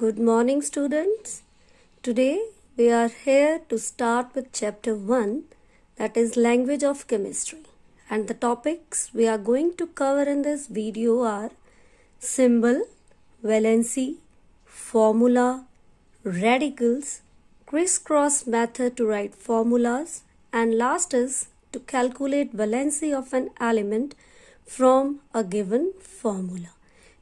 Good morning, students. Today we are here to start with chapter 1, that is language of chemistry. And the topics we are going to cover in this video are symbol, valency, formula, radicals, crisscross method to write formulas, and last is to calculate valency of an element from a given formula.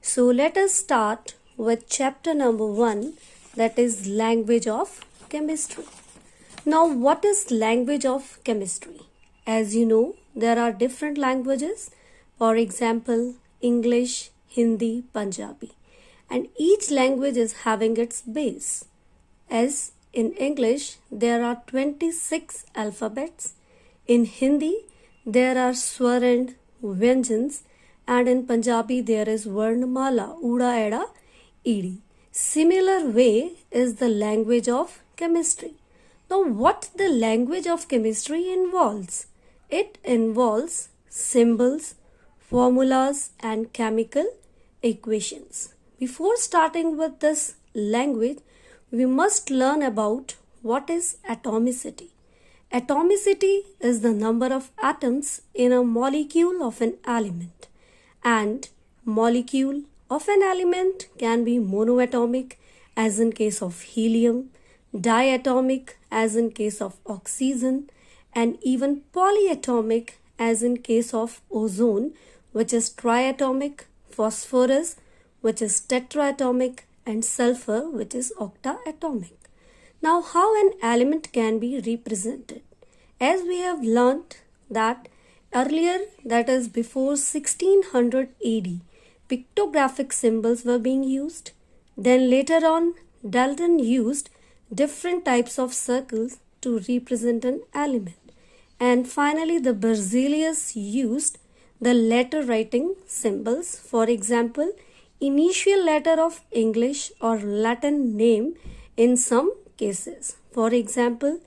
So let us start with chapter number 1, that is language of chemistry. Now what is language of chemistry? As you know, there are different languages, for example English, Hindi, Punjabi, and each language is having its base. As in English there are 26 alphabets, in Hindi there are swar and vyanjans, and in Punjabi there is Varnamala, Uda, Eda, Ed. Similar way is the language of chemistry. Now what the language of chemistry involves? It involves symbols, formulas and chemical equations. Before starting with this language, we must learn about what is atomicity. Atomicity is the number of atoms in a molecule of an element, and molecule of an element can be monoatomic as in case of helium, diatomic as in case of oxygen, and even polyatomic as in case of ozone, which is triatomic, phosphorus which is tetraatomic, and sulfur which is octaatomic. Now how an element can be represented? As we have learnt that earlier, that is before 1600 AD, pictographic symbols were being used. Then later on, Dalton used different types of circles to represent an element. And finally, the Berzelius used the letter writing symbols. For example, initial letter of English or Latin name in some cases. For example,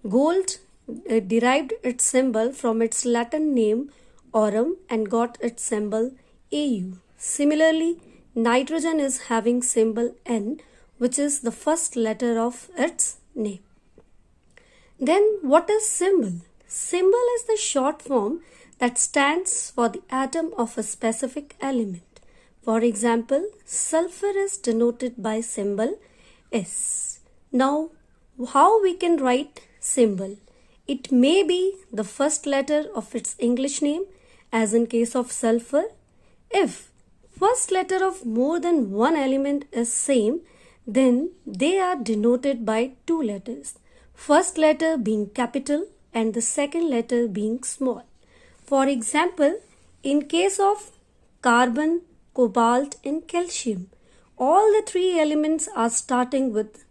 gold derived its symbol from its Latin name aurum and got its symbol Au. Similarly, nitrogen is having symbol N, which is the first letter of its name. Then what is symbol? Symbol is the short form that stands for the atom of a specific element. For example, sulfur is denoted by symbol S. Now, how we can write symbol? It may be the first letter of its English name, as in case of sulfur. If first letter of more than one element is same, then they are denoted by two letters. First letter being capital and the second letter being small. For example, in case of carbon, cobalt and calcium, all the three elements are starting with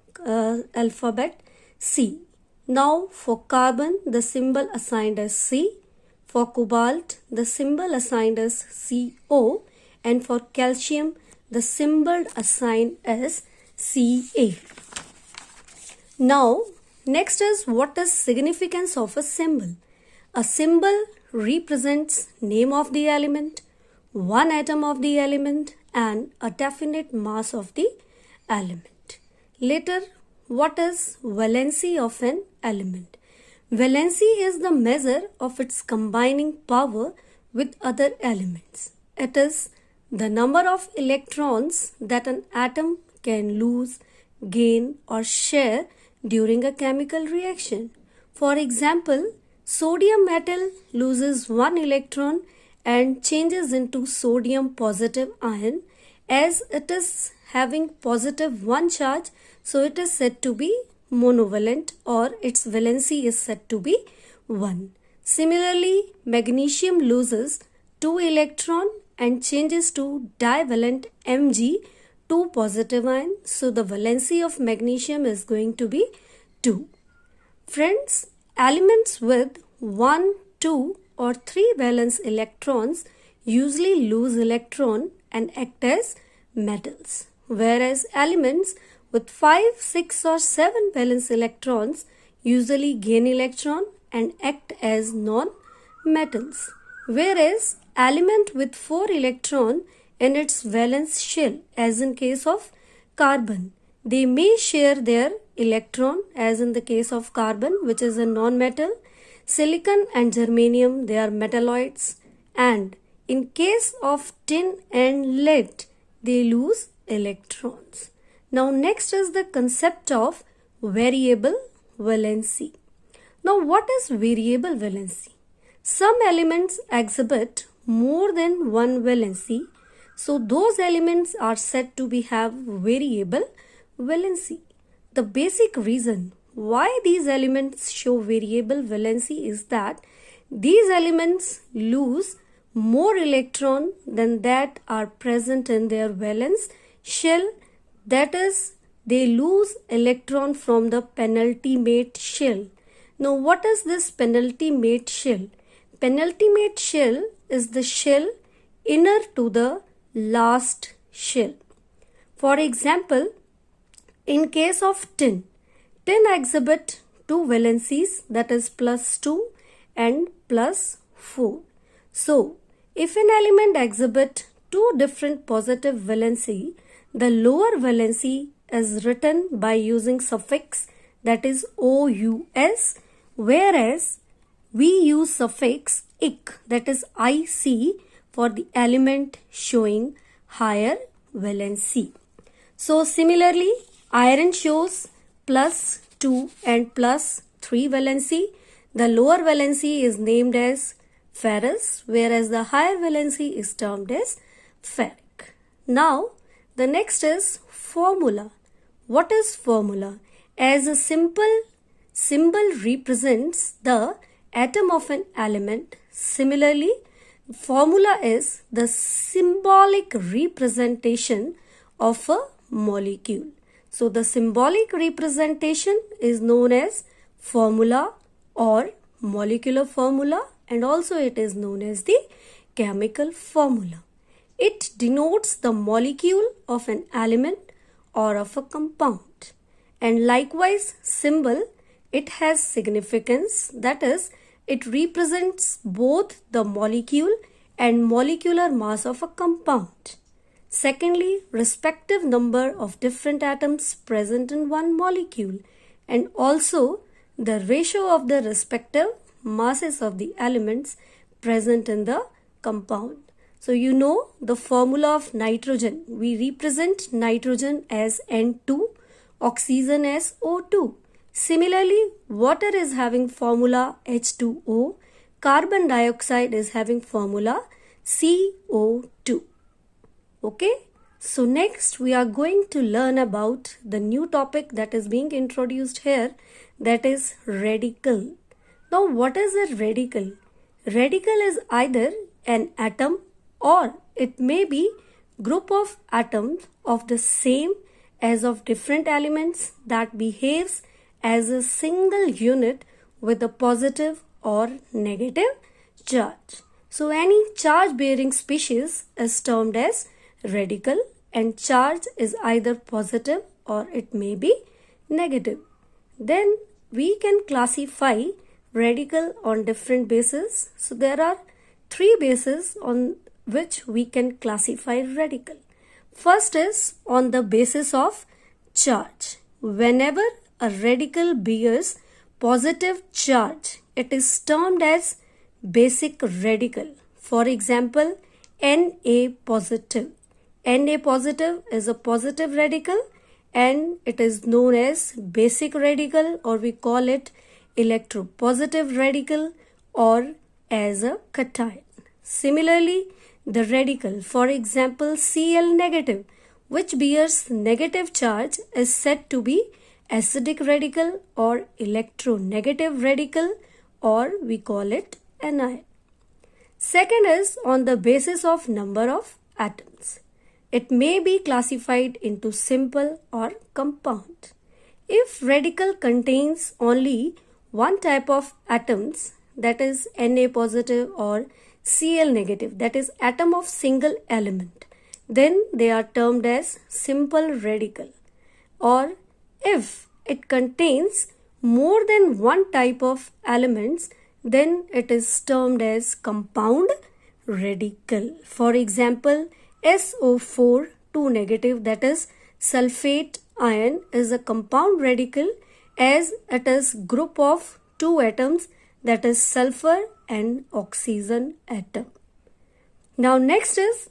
alphabet C. Now for carbon, the symbol assigned as C. For cobalt, the symbol assigned as CO. And for calcium, the symbol assigned as Ca. Now, next is what is significance of a symbol. A symbol represents name of the element, one atom of the element, and a definite mass of the element. Later, what is valency of an element? Valency is the measure of its combining power with other elements. It is the number of electrons that an atom can lose, gain or share during a chemical reaction. For example, sodium metal loses one electron and changes into sodium positive ion. As it is having positive one charge, so it is said to be monovalent, or its valency is said to be 1. Similarly, magnesium loses 2 electron and changes to divalent Mg, 2 positive ion. So the valency of magnesium is going to be 2. Friends, elements with 1, 2 or 3 valence electrons usually lose electron and act as metals, whereas elements with 5, 6 or 7 valence electrons usually gain electron and act as non-metals, whereas element with 4 electron in its valence shell, as in case of carbon, They may share their electron, as in the case of carbon, which is a non-metal. Silicon and germanium, they are metalloids. And in case of tin and lead, they lose electrons. Now next is the concept of variable valency. Now what is variable valency? Some elements exhibit more than one valency, so those elements are said to have variable valency. The basic reason why these elements show variable valency is that these elements lose more electron than that are present in their valence shell. That is, they lose electron from the penultimate shell. Now what is this penultimate shell? Penultimate shell is the shell inner to the last shell. For example, in case of tin exhibit two valencies, that is +2 and +4. So, if an element exhibit two different positive valency, the lower valency is written by using suffix, that is OUS, whereas we use suffix IC, that is IC, for the element showing higher valency. So similarly, iron shows +2 and +3 valency. The lower valency is named as ferrous, whereas the higher valency is termed as ferric. Now, the next is formula. What is formula? As a simple symbol represents the atom of an element, similarly, formula is the symbolic representation of a molecule. So the symbolic representation is known as formula or molecular formula, and also it is known as the chemical formula. It denotes the molecule of an element or of a compound. And likewise, symbol, it has significance, that is, it represents both the molecule and molecular mass of a compound. Secondly, respective number of different atoms present in one molecule, and also the ratio of the respective masses of the elements present in the compound. So you know the formula of nitrogen. We represent nitrogen as N2, oxygen as O2. Similarly, water is having formula H2O, carbon dioxide is having formula CO2. Okay, so next we are going to learn about the new topic that is being introduced here, that is radical. Now what is a radical? Radical is either an atom or it may be group of atoms of the same as of different elements that behaves as a single unit with a positive or negative charge. So any charge bearing species is termed as radical, and charge is either positive or it may be negative. Then we can classify radical on different bases. So there are three bases on which we can classify radical. First is on the basis of charge. Whenever a radical bears positive charge, it is termed as basic radical. For example, Na positive. Na positive is a positive radical and it is known as basic radical, or we call it electropositive radical or as a cation. Similarly, the radical, for example Cl negative, which bears negative charge, is said to be acidic radical or electronegative radical, or we call it anion. Second is on the basis of number of atoms. It may be classified into simple or compound. If radical contains only one type of atoms, that is Na positive or Cl negative, that is atom of single element, then they are termed as simple radical. Or if it contains more than one type of elements, then it is termed as compound radical. For example, SO4 2 negative, that is sulfate ion is a compound radical as it is group of two atoms, that is sulfur and oxygen atom. Now next is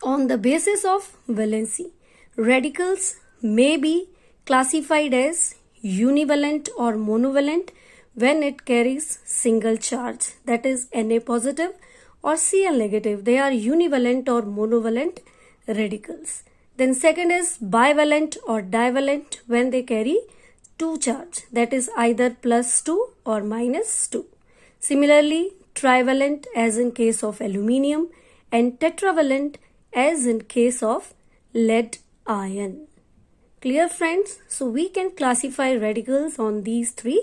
on the basis of valency. Radicals may be classified as univalent or monovalent when it carries single charge, that is Na positive or Cl negative. They are univalent or monovalent radicals. Then second is bivalent or divalent when they carry two charge, that is either +2 or -2. Similarly, trivalent as in case of aluminium and tetravalent as in case of lead ion. Clear friends? So we can classify radicals on these three